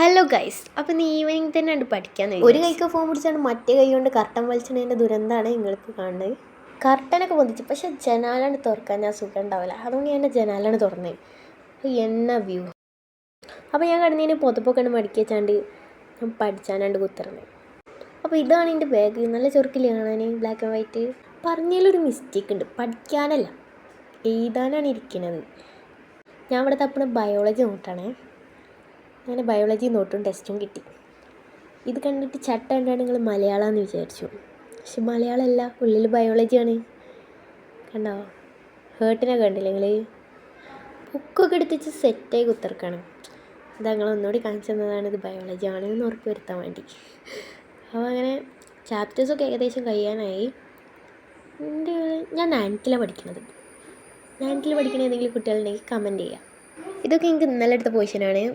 Hello guys, അപ്പോൾ ഇന്ന് evening തന്നെ ഉണ്ട് പഠിക്കാൻ. ഒരു കൈക്ക് ഫോൺ പിടിച്ചാണ് മറ്റേ കൈ കൊണ്ട് കർട്ടൻ വലിച്ചതിൻ്റെ ദുരന്തമാണ് നിങ്ങൾക്ക് കാണുന്നത്. കർട്ടനൊക്കെ പൊന്തിച്ചു, പക്ഷെ ജനാലാണ് തുറക്കാൻ ഞാൻ സുഖം ഉണ്ടാവില്ല. അതുകൊണ്ട് ഞാൻ എൻ്റെ ജനാലാണ് തുറന്നത്. അപ്പോൾ എന്നാ വ്യൂ. അപ്പോൾ ഞാൻ കിടന്നതിന് പുതപ്പൊക്കെ ഉണ്ട് മടക്കി വെച്ചാണ്ട് ഞാൻ പഠിച്ചാനാണ്ട് കുത്തിറങ്ങി. അപ്പോൾ ഇതാണ് എൻ്റെ ബാഗ്. നല്ല ചൊറുക്കില്ല കാണാൻ, ബ്ലാക്ക് ആൻഡ് വൈറ്റ്. പറഞ്ഞതിലൊരു മിസ്റ്റേക്ക് ഉണ്ട്, പഠിക്കാനല്ല എഴുതാനാണ് ഇരിക്കുന്നത്. ഞാൻ ഇവിടെ തപ്പണ ബയോളജി നോട്ടാണേ. അങ്ങനെ ബയോളജി നോട്ടും ടെസ്റ്റും കിട്ടി. ഇത് കണ്ടിട്ട് ചട്ട കണ്ടാണ് നിങ്ങൾ മലയാളമെന്ന് വിചാരിച്ചു. പക്ഷെ മലയാളമല്ല, ഉള്ളിൽ ബയോളജിയാണ്. കണ്ടോ, ഹേർട്ടിനെ കണ്ടില്ലേ നിങ്ങൾ? ബുക്കൊക്കെ എടുത്തിച്ച് സെറ്റായി കുത്തിറക്കണം. ഇതാ നിങ്ങൾ ഒന്നുകൂടി കാണിച്ചു തന്നതാണ് ഇത് ബയോളജി ആണെന്ന് ഉറപ്പ് വരുത്താൻ വേണ്ടി. അപ്പോൾ അങ്ങനെ ചാപ്റ്റേഴ്സൊക്കെ ഏകദേശം കഴിയാനായി. ഞാൻ 9th പഠിക്കുന്നത്. 9th പഠിക്കുന്ന ഏതെങ്കിലും കുട്ടികളുണ്ടെങ്കിൽ കമൻറ്റ് ചെയ്യുക. ഇതൊക്കെ എനിക്ക് ഇന്നലെ എടുത്ത പൊസിഷനാണ്.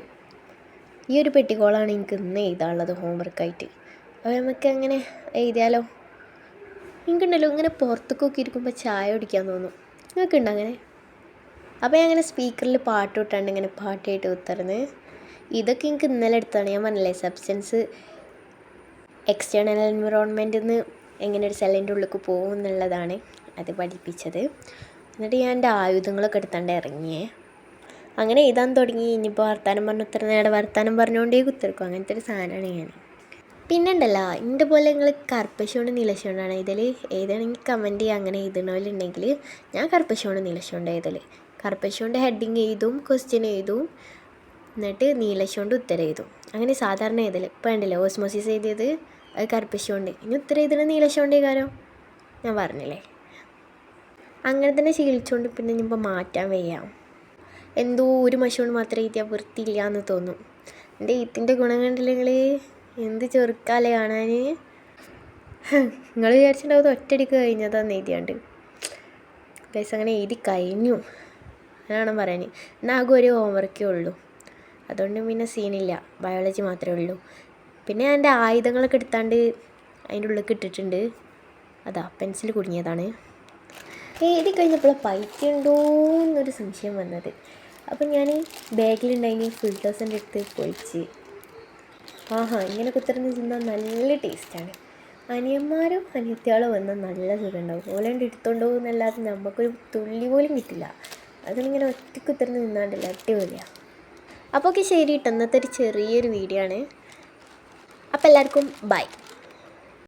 ഈ ഒരു പെട്ടിക്കോളാണ് എനിക്ക് ഇന്ന് എഴുതാനുള്ളത് ഹോംവർക്കായിട്ട്. അപ്പോൾ നമുക്ക് അങ്ങനെ എഴുതിയാലോ? എനിക്കുണ്ടല്ലോ ഇങ്ങനെ പുറത്തൊക്കെ ഇരിക്കുമ്പോൾ ചായ കുടിക്കാൻ തോന്നും. നിങ്ങൾക്കുണ്ടോ അങ്ങനെ? അപ്പോൾ ഞാൻ അങ്ങനെ സ്പീക്കറിൽ പാട്ട് ഇട്ടാണ്ട് ഇങ്ങനെ പാട്ടായിട്ട് ഉത്തർന്ന്. ഇതൊക്കെ എനിക്ക് ഇന്നലെ എടുത്താണ്. ഞാൻ പറഞ്ഞില്ലേ, സബ്സ്റ്റൻസ് എക്സ്റ്റേണൽ എൻവിറോൺമെൻറ്റിൽ നിന്ന് എങ്ങനെ ഒരു സെല്ലിൻ്റെ ഉള്ളിലേക്ക് പോകും എന്നുള്ളതാണ് അത് പഠിപ്പിച്ചത്. എന്നിട്ട് ഞാൻ എൻ്റെ ആയുധങ്ങളൊക്കെ എടുത്താണ്ട് ഇറങ്ങിയേ. അങ്ങനെ എഴുതാൻ തുടങ്ങി. ഇനിയിപ്പോൾ വർത്താനം പറഞ്ഞ് ഉത്തരം നേടെ വർത്താനം പറഞ്ഞുകൊണ്ടേ കുത്തിരിക്കും. അങ്ങനത്തെ ഒരു സാധനമാണ് ഞാൻ. പിന്നെ ഉണ്ടല്ലോ, എൻ്റെ പോലെ നിങ്ങൾ കർപ്പശോണ്ട് നീലശോണ്ടാണ് ഇതിൽ എഴുതണമെങ്കിൽ കമൻറ്റ് ചെയ്യുക. അങ്ങനെ എഴുതണമല്ലുണ്ടെങ്കിൽ ഞാൻ കർപ്പശോണ്ട് നീലശോണ്ട് എഴുതൽ. കർപ്പശോണ്ട് ഹെഡിങ് എഴുതും, ക്വസ്റ്റ്യൻ എഴുതും, എന്നിട്ട് നീലശോണ്ട് ഉത്തരം എഴുതും. അങ്ങനെ സാധാരണ എഴുതൽ. ഇപ്പോൾ ഉണ്ടല്ലോ ഓസ്മോസിസ് എഴുതിയത് അത് കർപ്പശോണ്ട്. ഇനി ഉത്തരം എഴുതണ നീലശോണ്ട് കാര്യം ഞാൻ പറഞ്ഞില്ലേ. അങ്ങനെ തന്നെ ശീലിച്ചുകൊണ്ട് പിന്നെ ഇനിയിപ്പോൾ മാറ്റാൻ വയ്യാം. എന്തോ ഒരു മഷോണ്ട് മാത്രം എഴുതിയാൽ വൃത്തിയില്ല എന്ന് തോന്നും. എൻ്റെ എഴുത്തിൻ്റെ ഗുണം കണ്ടില്ലെങ്കിൽ എന്ത് ചെറുക്കാലേ കാണാൻ. നിങ്ങൾ വിചാരിച്ചിട്ടുണ്ടാവും ഒറ്റയടിക്ക് കഴിഞ്ഞതാന്ന് എഴുതിയാണ്ട്. ഗൈസ്, അങ്ങനെ എഴുതി കഴിഞ്ഞു എന്നാണ് പറയാൻ. എന്നാൽ ആകെ ഒരു ഹോംവർക്കേ ഉള്ളൂ. അതുകൊണ്ട് പിന്നെ സീനില്ല, ബയോളജി മാത്രമേ ഉള്ളൂ. പിന്നെ ഞാൻ എൻ്റെ ആയുധങ്ങളൊക്കെ എടുത്താണ്ട് അതിൻ്റെ ഉള്ളിലേക്ക് ഇട്ടിട്ടുണ്ട്. അതാ പെൻസിൽ കുടുങ്ങിയതാണ്. എഴുതി കഴിഞ്ഞപ്പോൾ പൈക്കുണ്ടോ എന്നൊരു സംശയം വന്നത്. അപ്പം ഞാൻ ബാഗിലുണ്ടായിന് ഫിൽറ്റേഴ്സിൻ്റെ അടുത്ത് പൊളിച്ച്. ഇങ്ങനെ കുത്തിറന്ന് തിന്നാൽ നല്ല ടേസ്റ്റാണ്. അനിയന്മാരും അനിയത്തിയാളും വന്നാൽ നല്ല സുഖം ഉണ്ടാവും. ഓലാണ്ട് എടുത്തോണ്ടോ എന്നല്ലാതെ നമുക്കൊരു തുള്ളി പോലും കിട്ടില്ല. അതിനിങ്ങനെ ഒറ്റ കുത്തിറന്ന് നിന്നാണ്ടല്ല, അടിപൊളിയാണ്. അപ്പോൾ ഓക്കെ, ശരി കേട്ടോ. ഇന്നത്തെ ഒരു ചെറിയൊരു വീഡിയോ ആണ്. അപ്പോൾ എല്ലാവർക്കും ബൈ.